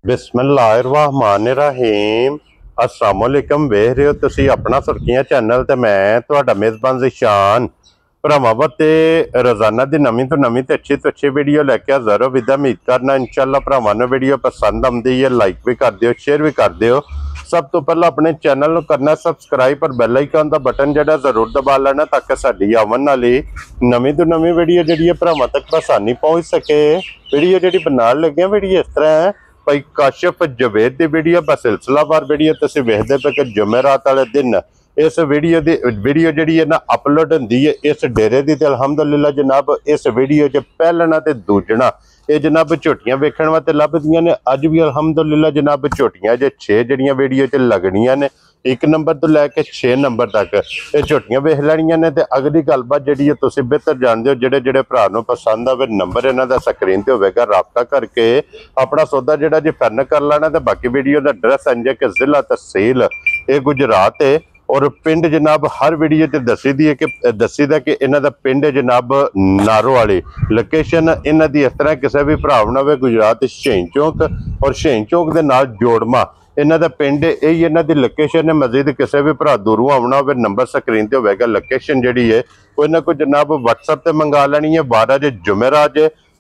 बिस्मिल्लाहिर्रहमानिर्रहीम अस्सलामुअलैकुम वेख रहे हो तुसी अपना सुर्खियां चैनल ते मैं तुहाडा मेज़बान ज़ीशान भरावां ते रोजाना दी नवीं तो अच्छी वीडियो लैके हाज़र हो। विदा उम्मीद करना इंशाअल्लाह भरावां नूं वीडियो पसंद आउंदी है लाइक भी कर दिओ शेयर भी कर दिओ। सब तो पहला अपने चैनल नूं करना सबसक्राइब और बैल आइकन दा बटन जिहड़ा जरूर दबा लेना ताकि साडी आवन वाली नवीं तो नवीं वीडियो जिहड़ी है भरावां तक आसानी पहुंच सके। वीडियो जिहड़ी बनाउण लगे वीडियो इस तरह है भाई काशिफ जवेद की वीडियो पर सिलसिलावार वीडियो तुसीं वेखदे पे कि जुमेरात वाले दिन इस वीडियो जिहड़ी है ना अपलोड होंदी है इस डेरे की। अलहमदुलिल्लाह जनाब इस वीडियो च पहलना ते दूजना ये जनाब झोटियां वेखण वास्ते लभदियां ने। अज भी अलहमदुलिल्लाह जनाब झोटियां जे 6 जड़ियां वीडियो च लगनियां ने 1 नंबर तो लैके 6 नंबर तक ये झोटियां वेख लैनियां ने। ते अगली गलबात जिहड़ी है तुसीं बेहतर जानदे हो जेड़े जेड़े भरा नूं पसंद आवे नंबर इन्हां दा स्क्रीन ते होवेगा राबता करके अपना सौदा जिहड़ा जी फाइनल कर लेना। ते बाकी वीडियो दा एड्रैस अंजे कि जिला तहसील ये गुजरात है और पिंड जनाब हर वीडियो च दसी दा कि इन्हां दा पिंड है जनाब नारो वाली लोकेशन इन्हां दी इस तरह किसी भी भरा ना होवे गुजरात शहीन चौक और शहीन चौक दे नाल जोड़मा इन्हां दा पिंड यही इन्हां दी लोकेशन है। मजीद किसी भी भरा दूरों आना होवे नंबर स्क्रीन ते होवेगा लोकेशन जिहड़ी है कोई ना कोई जनाब WhatsApp ते मंगा लैनी है। 12 जुमेरात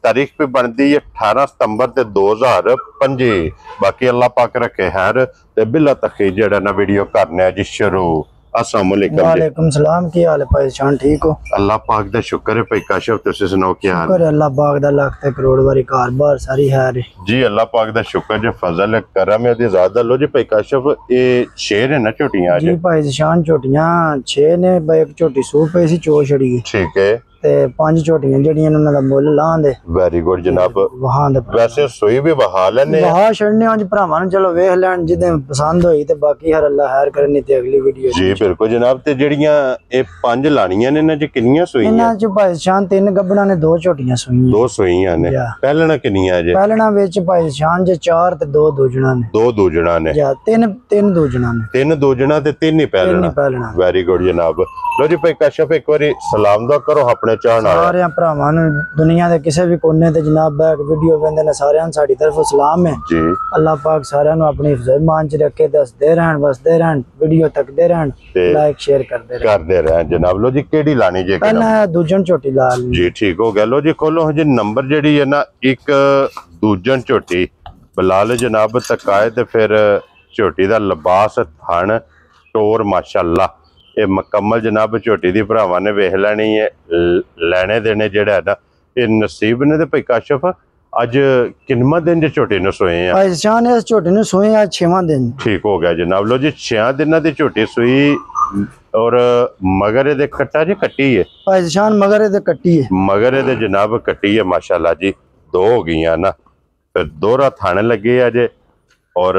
तारीख भी बनती है 18 सितंबर 2025। बाकी अल्लाह पाक रखे खैर ते बिला तखीर जेड़ा ना वीडियो करने जी शुरू। अस्सलाम वालेकुम। वालेकुम सलाम। की हाल है भाई जान ठीक हो? अल्लाह पाक दा शुक्र है भाई काशिफ तुसी सुनाओ क्या हाल? शुक्र है अल्लाह पाक दा लाख ते करोड़ वारी कार-बार सारी खैर है जी। अल्लाह पाक दा शुक्र जे फजल है करम है दी ज़्यादा लो जी भाई काशिफ ये शेर है ना झोटियां जी भाई जान झोटियां 6 ने भाई एक झोटी सू पे सी चो छड़ी ठीक है ते 5 झोटियां जड़ियां उन्हां दा मुੱਲ लांदे। वेरी गुड जनाब। वहां दे वैसे सोई भी बहा लेने वहा छड़ने आज भरावां नु चलो वेख लैन जिदे पसंद होई ते बाकी हर अल्लाह खैर करे नहीं ते अगली वीडियो जी बिल्कुल जनाब। ते जड़ियां ए 5 लाणियां ने इन्हां च किन्नियां सूईयां? इन्हां च भाई जान 3 गब्बड़ां ने 2 झोटियां सूईयां। 2 सूईयां ने। पहलना किन्नियां जे? पहलना विच भाई जान जे 4 ते 2 दूजना ने। 2 दूजना ने या 3 दूजना ने। 3 दूजना ते 3 ही पहलना। वेरी गुड जनाब। लो जी भाई काशिफ एक बारी सलाम दा करो अपने चाहण वाले भरावां नूं दुनिया दे किसी भी कोने ते जनाब बैक वीडियो वेंदे ने सारियां नूं साडी तरफों सलाम है जी। अल्लाह पाक सारियां नूं अपनी हिफाजत मान च रखे दसदे रहन वसदे रहन वीडियो तकदे रहन लाइक शेयर करदे रहन जनाब। लो जी केड़ी लानी जे? पहला दूजन झोटी लाल जी ठीक हो गया। लो जी खोलो जी नंबर जेड़ी है ना एक दूजन झोटी बलाल जनाब तकाए ते फिर झोटी दा लिबास थन टोर माशाअल्लाह ये मुकम्मल जनाब झोटी दी भरावां ने वेख लैनी है लेने देने जेड़ा है ना ये नसीब ने। ते भाई काशिफ अज किन्नवां दिन जे झोटी नूं सोए हैं? भाई जान इस झोटी नूं सोए आज 6वां दिन। ठीक हो गया जनाब। लो जी 6 दिनां दी झोटी सूई और मगर दे कट्टा जी कट्टी है भाई जान मगर दे कट्टी है मगर दे जनाब कट्टी है माशाअल्लाह जी। 2 हो गई ना फिर दोहरा थाने लगे अजे और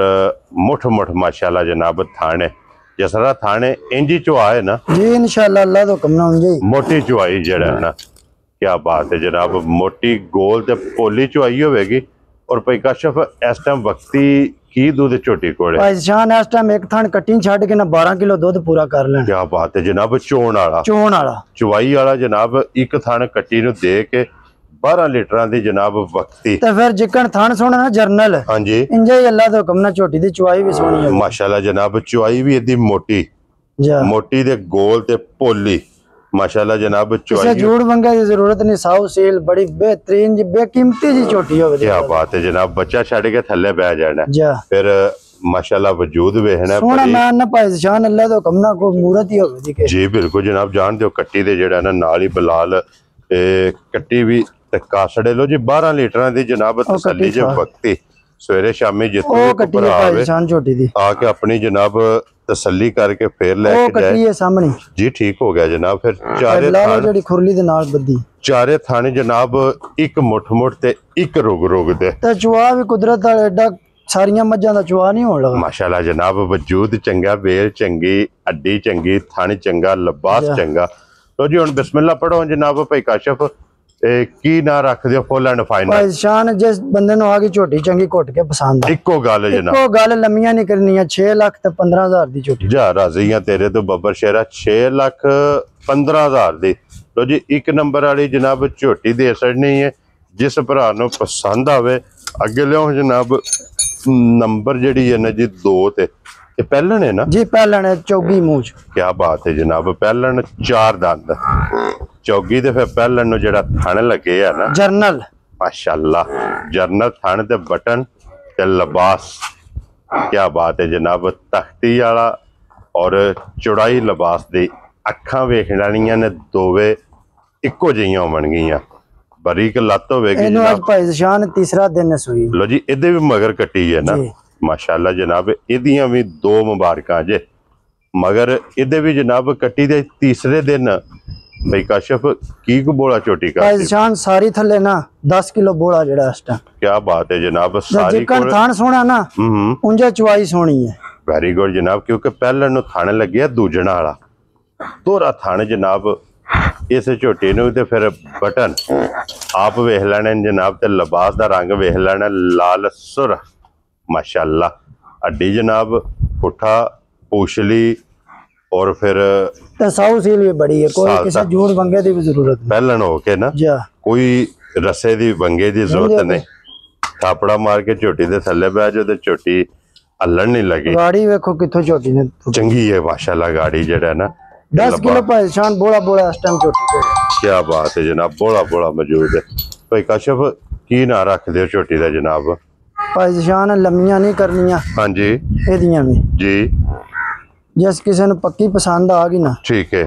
मुठ मुठ माशाअल्लाह जनाब थाने जसरा थाने इंजी चुआ है ना जी इंशाअल्लाह अल्लाह तो हुक्म नाल जी मोटी चुआई जड़ा है ना। क्या बात है जनाब मोटी गोल ते पोली चुआई होवेगी। और भाई काशिफ इस टाइम वक्ती की दूध झोटी कोले? भाई जान इस टाइम एक थान कट्टी छड़ के ना 12 किलो दूध पूरा कर लें। क्या बात है जनाब। चोण वाला चुआई वाला जनाब एक थान कट्टी नु दे के 12 लीटर दी जनाब वक्ती ते फिर जिकन थान सोना ना जर्नल हां जी इंजे ही अल्लाह तो हुक्म ना झोटी दी चुआई भी सोनी है माशाअल्लाह जनाब। चुआई भी इदी मोटी मोटी दे गोल ते पोली माशाअल्लाह जनाब। चुआई जोड़ मंगा की जरूरत नहीं साउ सेल बड़ी बेहतरीन जी बेकीमती जी झोटी होवे। क्या बात है जनाब। बच्चा छड़ के थल्ले बैठ जाना फिर माशाअल्लाह वजूद वेखना सोना मैं ना भाई जान अल्लाह तो हुक्म ना कोई मूरत ही होवे जी बिल्कुल जनाब। जान दियो कट्टी दे जेड़ा ना नाल ही बलाल कट्टी भी कासड़े लो जी 12 लीटर दी जनाब तसल्ली जे वक्ती सवेरे शामी जितनी आके अपनी जनाब तसल्ली करके फिर लेके जाए सामने जी। ठीक हो गया जनाब। फिर चारे थाने जनाब एक मुठ मुठ ते एक रुग रुग दे ते चुआ भी कुदरत वाला एडा सारियां मज्जां दा चुआ नहीं होण लगा माशाअल्लाह जनाब। वजूद चंगा बेल चंगी अड्डी चंगी थान चंगा लिबास चंगा। तो जी हुण बिस्मिल्लाह पढ़ो जनाब भाई काशिफ की ना रख दियो फुल एंड फाइनल? भाई शान जिस बंदे नु आगे झोटी चंगी घुट के पसंद इको गल जनाब इको गल लम्मियां नहीं करनियां 6 लाख ते 15,000 दी झोटी जा राजियां तेरे तो बब्बर शेरा 6 लाख 15,000 दी। लो जी 1 नंबर वाली जनाब झोटी दे छड़नी है जिस भरा नु पसंद आवे अगे लियो जनाब ਨੰਬਰ ਜਿਹੜੀ ਹੈ ਨਾ ਜੀ 2 ਤੇ ਇਹ ਪਹਿਲਣ ਹੈ ਨਾ जी पहलन है चौगी मूछ ਕੀ ਬਾਤ ਹੈ ਜਨਾਬ ਪਹਿਲਣ 4 ਦੰਦ ਚੌਗੀ ਤੇ ਫਿਰ ਪਹਿਲਣ ਨੂੰ ਜਿਹੜਾ ਥਣ ਲੱਗੇ ਆ ਨਾ जर्नल माशाल्लाह जर्नल थाने ते बटन ते लिबास क्या बात है जनाब तख्ती वाला और चौड़ाई लिबास दी अखां वेखण वालियां ने दोवे इक्को जिहियां होवन गियां बारीक लत्त होवेगी इन्हू आज भाई शान तीसरा दिन है सुई लो जी इहदे भी मगर कट्टी है ना जी। माशाल्लाह जनाब इहदियां भी 2 मुबारकां जे मगर इहदे भी जनाब कट्टी दे तीसरे दिन भाई काशिफ की को बोला चोटी का भाई शान सारी थले ना 10 किलो बोला जड़ा इस टाइम क्या बात है जनाब सारी जिकन थान सोना ना उंजा चुवाई सोनी है वेरी गुड जनाब क्योंकि पहले नु थाने लगे दूजणा वाला दोहरा थाने जनाब इस झोटी नु ते फिर बटन आप वेख लेने जनाब ते लिबास दा रंग वेख लेना लाल सुर माशाल्लाह हड्डी जनाब पुठा पूछली और फिर साउ सील भी बड़ी है कोई किसी झूठ वंगे की भी जरूरत नहीं पहलन हो के ना जा कोई रस्से दी वंगे दी जरूरत नहीं थापड़ा मार के झोटी दे थल्ले बह जाओ ते झोटी हलन नहीं लगी गाड़ी वेखो किथों छोटी ने चंगी है माशाल्लाह गाड़ी जेड़ा ना 10 किलो भाई शान बोला बोला इस टाइम छोटी को क्या बात है जनाब बोला बोला मौजूद है भाई काशिफ की ना रख दे झोटी दा जनाब भाई शान लम्मियां नहीं करनियां हाँ जी एदियां भी जी जिस किसी ने पक्की पसंद आ गई ना ठीक है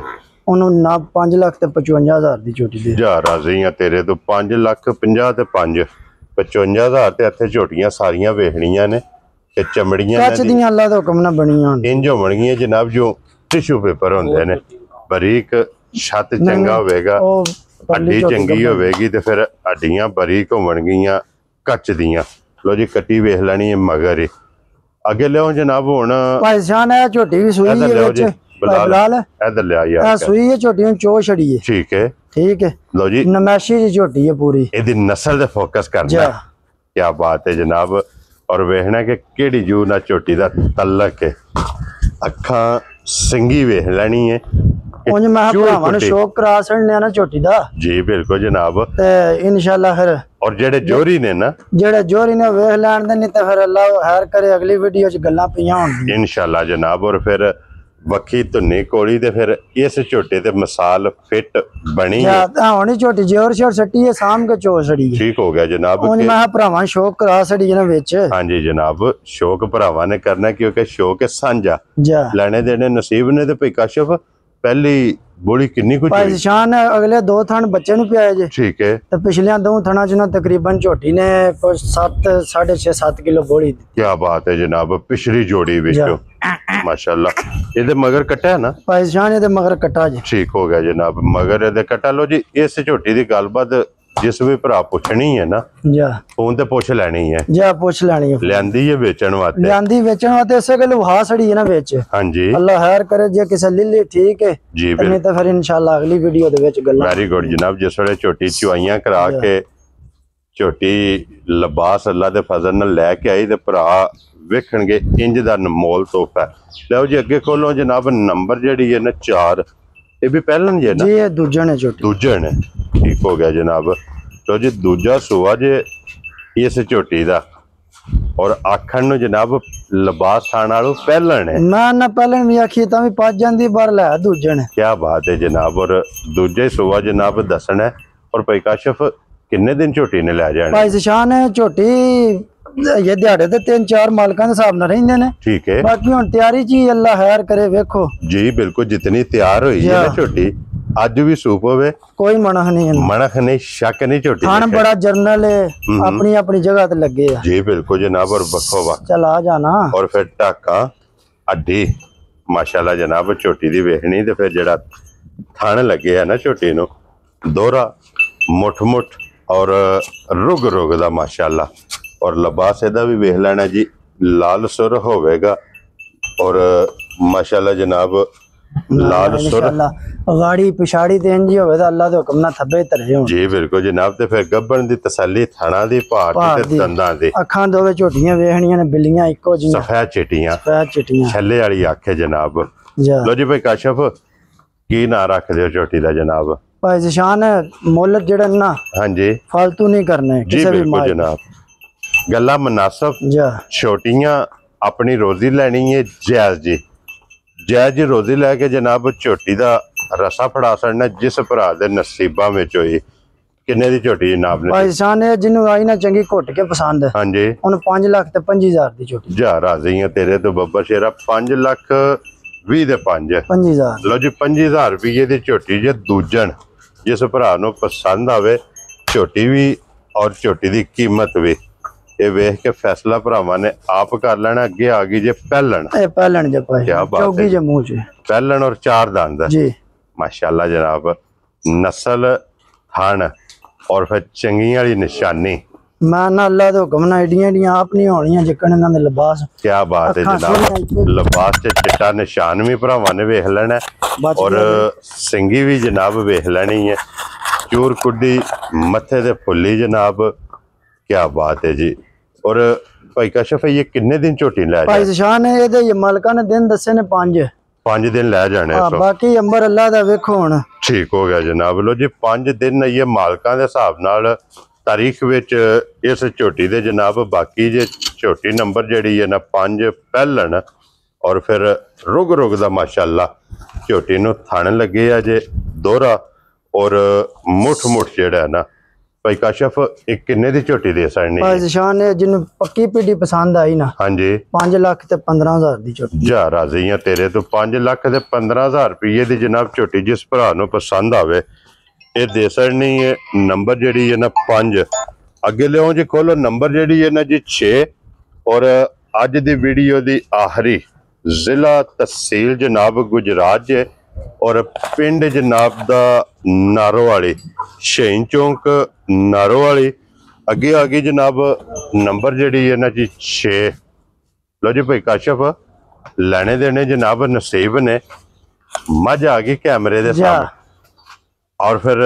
उन्होंने ना 5,55,000 दी छोटी दे जा राजी हाँ तेरे तो 5,50,000 ते 55,000 ते इत्थे झोटियां सारियां वेखणियां ने ते चमड़ियां कच दियां अल्लाह दा हुक्म ना बनियां होण इंज होणगियां जनाब जो टिश्यू पेपर होंदे ने बारीक छत चंगा होवेगा हड्डी चंगी होवेगी ते फिर हड्डियां बारीक होणगियां कच दियां लो जी कट्टी वेख लैनी है मगर ही आगे लियो जनाब हुण भाई शान है छोटी भी सुई है विच बिलाल इधर ले यार है सुई है छोटी चो छड़ी है ठीक है लो जी नमैशी जी छोटी है पूरी इहदी नस्ल दे फोकस करना है क्या बात है जनाब और वेखना कि केड़ी जू ना झोटी दा तलक है अखां सिंगी वेख लेनी है उंज मैं भरावां नु शौक करा छड़ने ना छोटी दा जी बिल्कुल जनाब ते इंशाल्लाह फिर और जेड़े जोरी ने ना जेड़े जोरी ने वेख लैण दे नहीं ते फिर अल्लाह खैर करे अगली वीडियो च गल्लां पियां होणगी इंशाल्लाह जनाब और फिर वक्खी धुन्नी कोड़ी ते फिर इस झोटे ते मिसाल फिट बनी है होनी छोटी जोर शोर सट्टी है साम के चो छड़ी है ठीक हो गया जनाब उंज मैं भरावां शौक करा छड़ी ना विच हाँ जी जनाब शौक भरावां ने करना क्योंकि शौक है सांझा जा लेने देने नसीब ने ते भाई काशिफ पहली बोली किन्नी कुछ भाई शान अगले 2 थन बच्चे नु पिया जे ठीक है तो पिछलियां 2 थना च ना तकरीबन झोटी ने 7 6.5 7 किलो बोली क्या बात है जनाब पिछली जोड़ी विचों माशाल्लाह इहदे मगर कट्टा है ना भाई शान इहदे मगर कट्टा जे ठीक हो गया जनाब मगर इहदे कट्टा लो जी इस झोटी दी गलबात जिस भी भरा पुछनी है ना जा फोन ते पुछ लेनी है जा पूछ लेनी है लियांदी है बेचण वास्ते लियांदी बेचण वास्ते इसे गल वहा सड़ी है ना बेच हां जी अल्लाह खैर करे जे किसे लिली ठीक है जी नहीं तो फिर इंशाल्लाह अगली वीडियो दे विच गल्लां वेरी गुड जनाब जिस वेले झोटी चुआइयां करा के झोटी लिबास अल्लाह दे फजल नाल लेके आई ते भरा वेखणगे इंज दा अनमोल तोहफा लो जी अगे खोलो जनाब नंबर जेड़ी है ना 4 ये भी पहलन जे ना जी ये दूजन है छोटी दूजन है ठीक हो गया जनाब तो जी दूजा सुआ जे इस झोटी दा और आखण नु जनाब लिबास थान वालों पहलन है मैं ना पहलन भी आखी तां भी पज जांदी बार लै दूजन है क्या बात है जनाब और दूजे सुआ जनाब दसना है और भाई काशिफ किन्ने दिन झोटी ने लै जाना भाई शान झोटी ये दिहाड़े ते 3-4 मालकां दे हिसाब नाल रहिंदे ने ठीक है बाकी हुन तैयारी जी अल्लाह खैर करे वेखो जी बिल्कुल जितनी तैयार हुई है ना झोटी आज भी सूप होवे कोई मनख नहीं है मनख नहीं शक नहीं झोटी थान बड़ा जर्नल है अपनी अपनी जगह ते लगे है जी बिल्कुल जनाब और बखो बख चल आ जाना और फिर टाका अड्डी माशाल्लाह जनाब झोटी दी वेखनी ते फिर जेड़ा थान लगे है ना झोटी नु दोहरा मुठ मुठ और रुग रुग दा माशाल्लाह और लिबास इहदा भी वेख लेना जी लाल सुर होवेगा और माशाल्लाह जनाब लाल सुर गाड़ी पिछाड़ी ते इंज होवे ता अल्लाह दे हुक्म नाल थब्बे धरे होण जी बिल्कुल जनाब ते फिर गब्बन दी तसल्ली थाना दी पहाड़ ते दंदां दी अखां दोवे झोटियां वेखणियां ने बिल्लियां इक्को जिहियां सफेद चिट्टियां छल्ले वाली अख है जनाब लो जी भाई काशिफ की ना रख दियो झोटी दा जनाब भाई शान मुल जेड़ा ना हां जी फालतू नहीं करने जी बिल्कुल जनाब गल्ला मुनासिब जा छोटियां अपनी रोजी लैनी है जायज जी जायज जी रोजी लैके जनाब झोटी का रसा फड़ा छड़ना जिस भरा दे नसीबां विच होई किन्ने दी झोटी जनाब ने भाई जान है जिन्हों आई ना चंगी घुट के पसंद हाँ जी उन 5 लाख ते 25,000 दी झोटी जा राजी है तेरे तो बब्बर शेरा 5 लाख 20 दे 5 25,000 लो जी 25,000 रुपये की झोटी जे दूजन जिस भरा नूं पसंद आवे झोटी भी और झोटी की कीमत भी ये वेख के फैसला भरावां ने आप कर लेना अगे आ गई जे पहलन ए पहलन जे भाई क्या बात है चौगी जे मुंह च पहलन और 4 दांत जी माशाल्लाह जनाब नस्ल थान और फिर चंगी वाली निशानी मैं ना अल्लाह दे हुक्म ना एडियां आप नहीं होनियां जिकन इन्हां दे लिबास क्या बात है जनाब लिबास च चिट्टा निशान भी भरावां ने वेख लेना और सिंगी भी जनाब वेख लेनी है चूर कुड्डी मथे ते फुल्ली जनाब क्या बात है जी और भाई कशफ ये किन्ने दिन झोटी लै भाई शान है ये मालका ने दिन दसे ने 5 दिन लै जाने बाकी अंबर अल्लाह दा वेखो हुण ठीक हो गया जनाब लो जी 5 दिन ये मालकां दे हिसाब नाल तारीख विच इस झोटी दे जनाब बाकी जे झोटी नंबर जेड़ी है ना 5 पहलन और फिर रुग दा माशाल्लाह झोटी नूं थण लगे आ जे दोहरा और मुठ जेड़ा है ना भाई काशफ एक किन्ने दी झोटी दे सकनी भाई शान है जिन्हों पक्की पीढ़ी पसंद आई ना हाँ जी 5 लाख ते 15,000 दी झोटी जा राजी है तेरे तो 5 लाख ते 15,000 रुपये दी जनाब झोटी जिस भरा नूं पसंद आवे ये दे सकनी है नंबर जेड़ी है ना 5 अगे लियो जी खोलो नंबर जेड़ी है ना जी 6 और अज दी वीडियो दी आखिरी जिला तहसील जनाब गुजरात जे और पिंड जनाब दा नारोवाली शहीन चौंक नारोवाली अगे आ गई जनाब नंबर जेड़ी है ना जी 6 लो जी भाई काशफ लेने देने जनाब नसीब ने मझ आ गई कैमरे दे सामने और फिर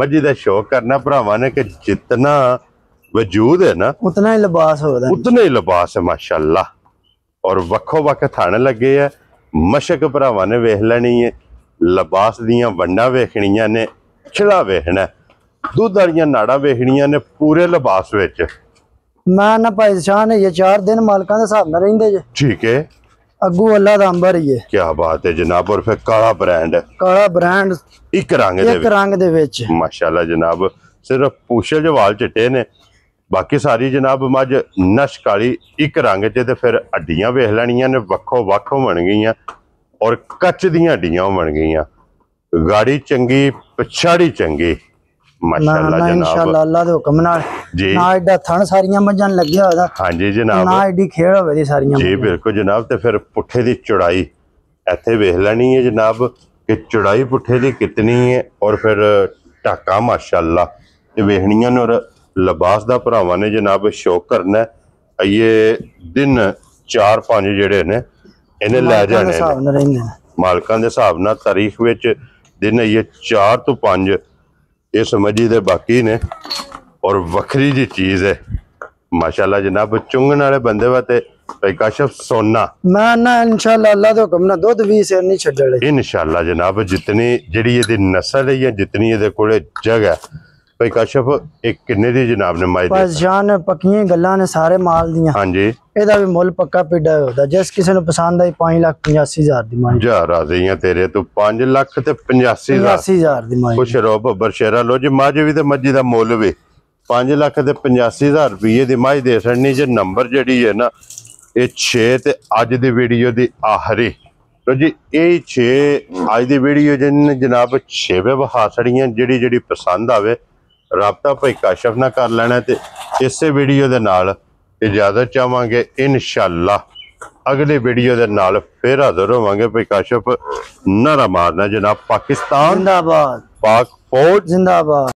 मझी का शो करना भरावां ने कि जितना वजूद है ना उतना ही लिबास हो उतना ही लिबास है माशाल्लाह और वक्खो वक्ख थाने लगे है मशक भरावां ने वेख लेनी है लिबास दियां वंडा वेखनियां ने छिड़ा वेखना दुध वालियां नाड़ा वेखनियां ने पूरे लिबास विच मैं ना भाई शान ये 4 दिन मालकां दे हिसाब नाल रहिंदे जे ठीक है अगू अल्लाह दा अंबर ही है क्या बात है जनाब और फिर काला ब्रांड एक रंग दे विच माशाल्लाह जनाब सिर्फ पूछे जो वाल चिट्टे ने बाकी सारी जनाब मझ नश काली एक रंग च ते फिर हड्डियां वेख लैनियां ने वक्खो वक्ख बन गईयां और कच दियां हड्डियां बन गईयां गाड़ी चंगी पिछाड़ी चंगी माशाल्लाह जनाब इंशाल्लाह अल्लाह दे हुक्म नाल जी ना एडा थण सारियां मज्जां लग्या होदा हां जी जनाब ना एडी खेड़ होवे दी सारियां जी बिल्कुल जनाब ते फिर पुट्ठे दी चौड़ाई इत्थे वेख लैनी है जनाब कि चौड़ाई पुट्ठे दी कितनी है और फिर ढाका माशाल्लाह ते वेखनियां ने और लिबास दा भरावां ने जनाब शौक करना ये दिन 4-5 जेड़े ने इन्हें लै जाने मालकां दे हिसाब नाल तारीख विच दिन ये 4 तो 5 ये समझी दे बाकी ने और वखरी जी चीज है माशाल्लाह जनाब चुंगन वाले बंदे वाते भाई काशफ सोना मैं ना इंशाल्लाह अल्लाह दे हुक्म नाल दूध 20 सेर नहीं छड्डले इंशाल्लाह जनाब जितनी जेड़ी ये नस्ल है या जितनी ये कोले जगह भाई काशफ एक किन्ने दी जनाब ने माई बस जान पक्कियां गल्लां ने सारे माल दियां हां जी एदा भी मुल पक्का पिड्डा होदा जिस किसी ने पसंद आई 5,85,000 दी माई जा राजी है तेरे तो 5 लाख ते 85,000 दी माई खुश रहो बब्बर शेरा लो जी मझ भी ते मझी दा मुल भी 5 लाख ते 85,000 रुपये दी माई दे छड़नी जे नंबर जेड़ी है ना ये 6 ते अज दी वीडियो दी आखिरी तो जी ये 6 अज दी वीडियो जिन जनाब 6 वे वहा छड़ियां जेड़ी जेड़ी पसंद आवे राबता भाई काशफ ना कर लेना ते इसे वीडियो दे नाल इजाजत चाहांगे इंशाल्लाह अगले वीडियो दे नाल फिर हाजिर होवांगे भाई काशफ नारा मारना जनाब पाकिस्तान जिंदाबाद पाक फौज जिंदाबाद।